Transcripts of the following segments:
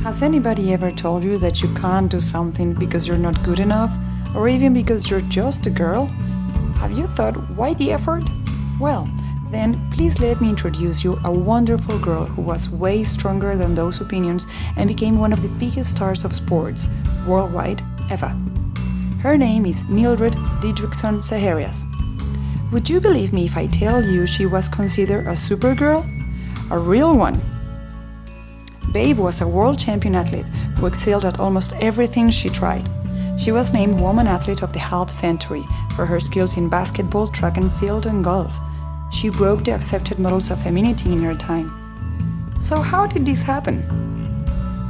Has anybody ever told you that you can't do something because you're not good enough, or even because you're just a girl? Have you thought, why the effort? Well, then please let me introduce you a wonderful girl who was way stronger than those opinions and became one of the biggest stars of sports, worldwide, ever. Her name is Mildred Didrikson Zaharias. Would you believe me if I tell you she was considered a supergirl? A real one. Babe was a world champion athlete who excelled at almost everything she tried. She was named Woman Athlete of the Half Century for her skills in basketball, track and field, and golf. She broke the accepted models of femininity in her time. So how did this happen?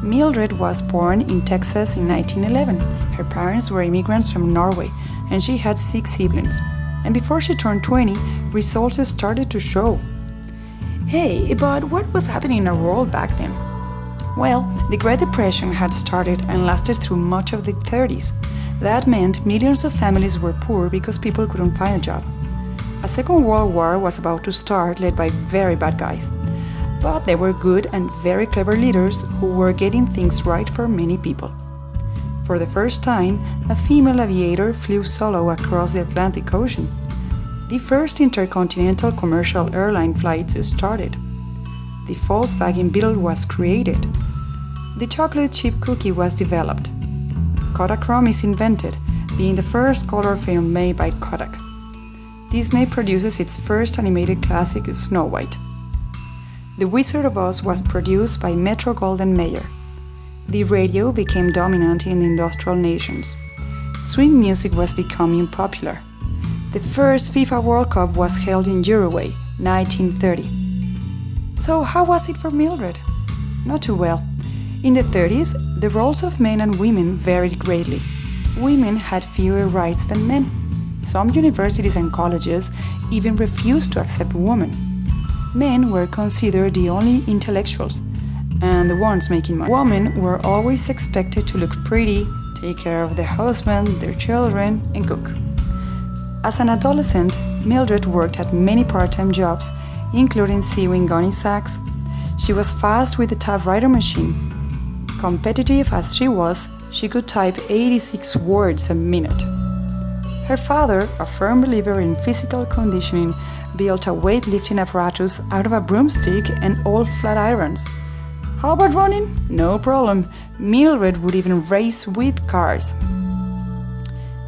Mildred was born in Texas in 1911. Her parents were immigrants from Norway, and she had 6 siblings. And before she turned 20, results started to show. Hey, but what was happening in our world back then? Well, the Great Depression had started and lasted through much of the 30s. That meant millions of families were poor because people couldn't find a job. A Second World War was about to start, led by very bad guys. But there were good and very clever leaders who were getting things right for many people. For the first time, a female aviator flew solo across the Atlantic Ocean. The first intercontinental commercial airline flights started. The Volkswagen Beetle was created. The chocolate chip cookie was developed. Kodachrome is invented, being the first color film made by Kodak. Disney produces its first animated classic, Snow White. The Wizard of Oz was produced by Metro-Goldwyn-Mayer. The radio became dominant in the industrial nations. Swing music was becoming popular. The first FIFA World Cup was held in Uruguay, 1930. So how was it for Mildred? Not too well. In the 30s, the roles of men and women varied greatly. Women had fewer rights than men. Some universities and colleges even refused to accept women. Men were considered the only intellectuals and the ones making money. Women were always expected to look pretty, take care of their husband, their children, and cook. As an adolescent, Mildred worked at many part-time jobs, including sewing gunny sacks. She was fast with the typewriter machine. Competitive as she was, she could type 86 words a minute. Her father, a firm believer in physical conditioning, built a weightlifting apparatus out of a broomstick and old flat irons. How about running? No problem. Mildred would even race with cars.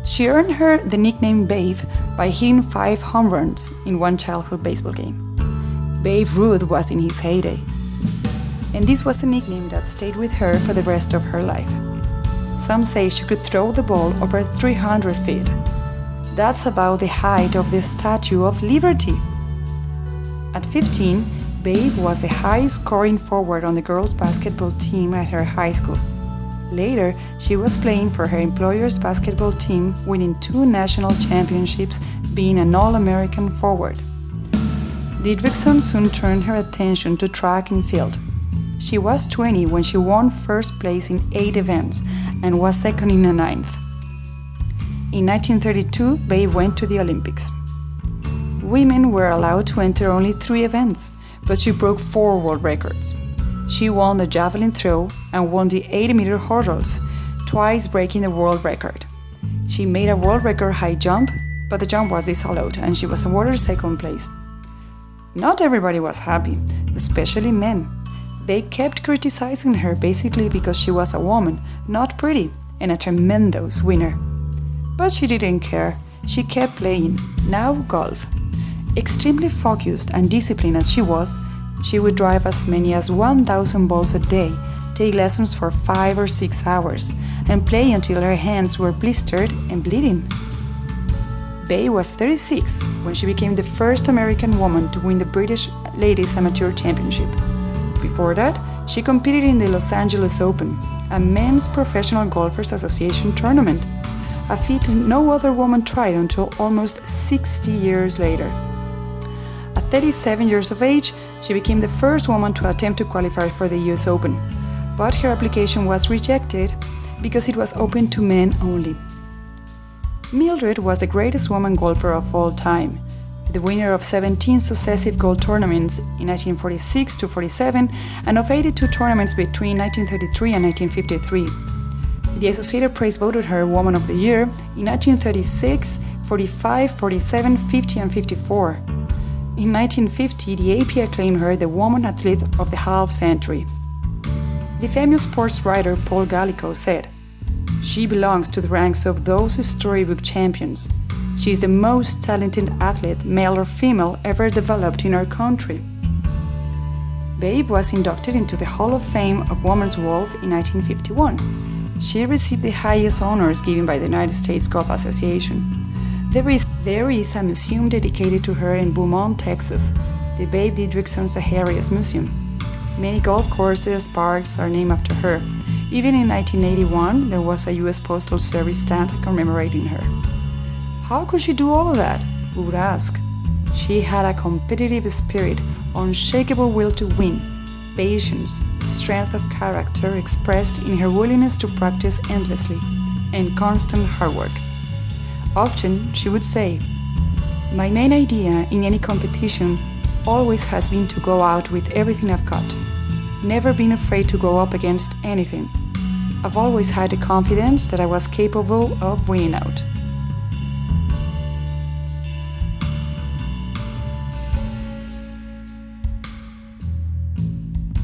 She earned her the nickname Babe by hitting 5 home runs in one childhood baseball game. Babe Ruth was in his heyday. And this was a nickname that stayed with her for the rest of her life. Some say she could throw the ball over 300 feet. That's about the height of the Statue of Liberty. At 15, Babe was a high-scoring forward on the girls' basketball team at her high school. Later, she was playing for her employer's basketball team, winning 2 national championships, being an All-American forward. Didrickson soon turned her attention to track and field. She was 20 when she won first place in 8 events and was second in the 9th. In 1932, Babe went to the Olympics. Women were allowed to enter only 3 events, but she broke 4 world records. She won the javelin throw and won the 80-meter hurdles, twice breaking the world record. She made a world record high jump, but the jump was disallowed and she was awarded second place. Not everybody was happy, especially men. They kept criticizing her basically because she was a woman, not pretty, and a tremendous winner. But she didn't care. She kept playing, now golf. Extremely focused and disciplined as she was, she would drive as many as 1,000 balls a day, take lessons for 5 or 6 hours, and play until her hands were blistered and bleeding. Babe was 36 when she became the first American woman to win the British Ladies Amateur Championship. Before that, she competed in the Los Angeles Open, a men's professional golfers association tournament, a feat no other woman tried until almost 60 years later. At 37 years of age, she became the first woman to attempt to qualify for the US Open, but her application was rejected because it was open to men only. Mildred was the greatest woman golfer of all time. the winner of 17 successive gold tournaments in 1946 to 47 and of 82 tournaments between 1933 and 1953. The Associated Press voted her Woman of the Year in 1936, 45, 47, 50 and 54. In 1950, the AP acclaimed her the Woman Athlete of the Half Century. The famous sports writer Paul Gallico said, "She belongs to the ranks of those storybook champions. She is the most talented athlete, male or female, ever developed in our country." Babe was inducted into the Hall of Fame of Women's Golf in 1951. She received the highest honors given by the United States Golf Association. There is a museum dedicated to her in Beaumont, Texas, the Babe Didrickson Zaharias Museum. Many golf courses, parks are named after her. Even in 1981, there was a U.S. Postal Service stamp commemorating her. How could she do all of that? We would ask. She had a competitive spirit, unshakable will to win, patience, strength of character expressed in her willingness to practice endlessly, and constant hard work. Often she would say, "My main idea in any competition always has been to go out with everything I've got. Never been afraid to go up against anything. I've always had the confidence that I was capable of winning out."